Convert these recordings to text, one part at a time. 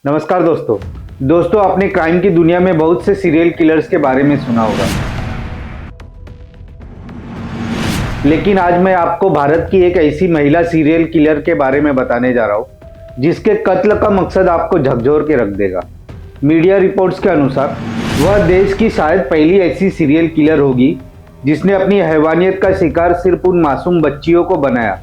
नमस्कार दोस्तों आपने क्राइम की दुनिया में बहुत से सीरियल किलर्स के बारे में सुना होगा, लेकिन आज मैं आपको भारत की एक ऐसी महिला सीरियल किलर के बारे में बताने जा रहा हूं जिसके कत्ल का मकसद आपको झकझोर के रख देगा। मीडिया रिपोर्ट्स के अनुसार वह देश की शायद पहली ऐसी सीरियल किलर होगी जिसने अपनी हैवानियत का शिकार सिर्फ उन मासूम बच्चियों को बनाया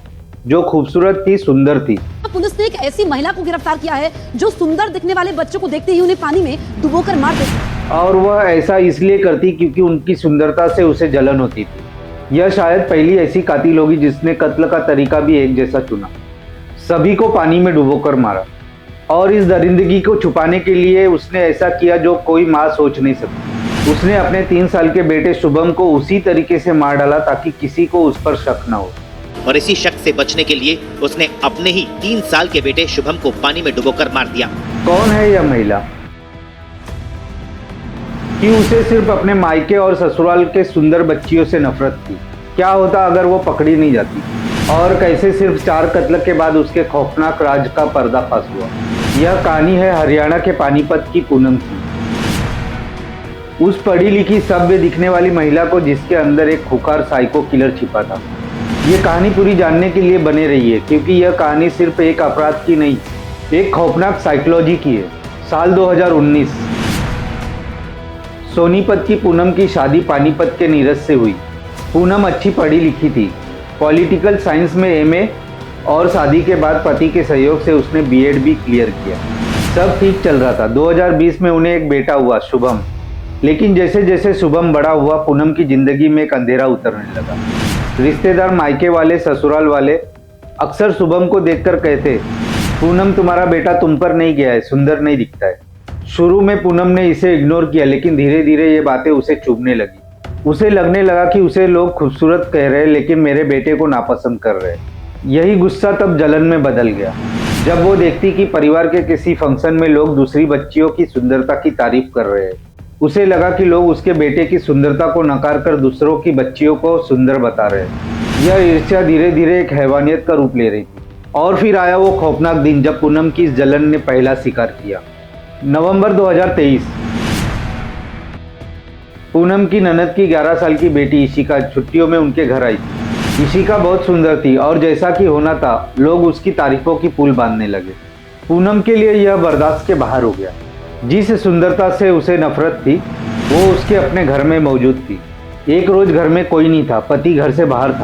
जो खूबसूरत थी, सुंदर थी। पुलिस ने एक ऐसी महिला को गिरफ्तार किया है जो सुंदर दिखने वाले बच्चों को देखते ही उन्हें पानी में डुबोकर मार देती, और वह ऐसा इसलिए करती क्योंकि उनकी सुंदरता से उसे जलन होती थी। यह शायद पहली ऐसी कातिल होगी जिसने कत्ल का तरीका भी एक जैसा चुना, सभी को पानी में डुबोकर मारा। और इस दरिंदगी को छुपाने के लिए उसने ऐसा किया जो कोई माँ सोच नहीं सकती। उसने अपने 3 साल के बेटे शुभम को उसी तरीके से मार डाला ताकि किसी को उस पर शक न हो। और इसी शक से बचने के लिए उसने अपने ही 3 साल के बेटे शुभम को पानी में डुबोकर मार दिया। कौन है यह महिला? क्यों उसे सिर्फ अपने मायके और ससुराल के सुंदर बच्चियों से नफरत थी? क्या होता अगर वो पकड़ी नहीं जाती? और कैसे सिर्फ 4 कत्ल के बाद उसके खौफनाक राज का पर्दाफाश हुआ? यह कहानी है हरियाणा के पानीपत की पूनम की, उस पढ़ी लिखी सभ्य दिखने वाली महिला को जिसके अंदर एक खुखार साइको किलर छिपा था। ये कहानी पूरी जानने के लिए बने रही है क्योंकि यह कहानी सिर्फ एक अपराध की नहीं, एक खौफनाक साइकोलॉजी की है। साल 2019, सोनीपत की पूनम की शादी पानीपत के नीरज से हुई। पूनम अच्छी पढ़ी लिखी थी, पॉलिटिकल साइंस में एमए, और शादी के बाद पति के सहयोग से उसने बीएड भी क्लियर किया। सब ठीक चल रहा था। 2020 में उन्हें एक बेटा हुआ, शुभम। लेकिन जैसे जैसे शुभम बड़ा हुआ, पूनम की जिंदगी में एक अंधेरा उतरने लगा। रिश्तेदार, मायके वाले, ससुराल वाले अक्सर शुभम को देखकर कहते, पूनम तुम्हारा बेटा तुम पर नहीं गया है, सुंदर नहीं दिखता है। शुरू में पूनम ने इसे इग्नोर किया, लेकिन धीरे धीरे ये बातें उसे चुभने लगी। उसे लगने लगा कि उसे लोग खूबसूरत कह रहे लेकिन मेरे बेटे को नापसंद कर रहे। यही गुस्सा तब जलन में बदल गया जब वो देखती कि परिवार के किसी फंक्शन में लोग दूसरी बच्चियों की सुंदरता की तारीफ कर रहे हैं। उसे लगा कि लोग उसके बेटे की सुंदरता को नकार कर दूसरों की बच्चियों को सुंदर बता रहे हैं। यह ईर्ष्या धीरे धीरे एक हैवानियत का रूप ले रही थी। और फिर आया वो खौफनाक दिन जब पूनम की इस जलन ने पहला शिकार किया। नवंबर 2023, पूनम की ननद की 11 साल की बेटी इशिका छुट्टियों में उनके घर आई थी। इशिका बहुत सुंदर थी और जैसा कि होना था, लोग उसकी तारीफों की पुल बांधने लगे। पूनम के लिए यह बर्दाश्त के बाहर हो गया। जिस सुंदरता से उसे नफरत थी वो उसके अपने घर में मौजूद थी। एक रोज घर में कोई नहीं था, पति घर से बाहर था।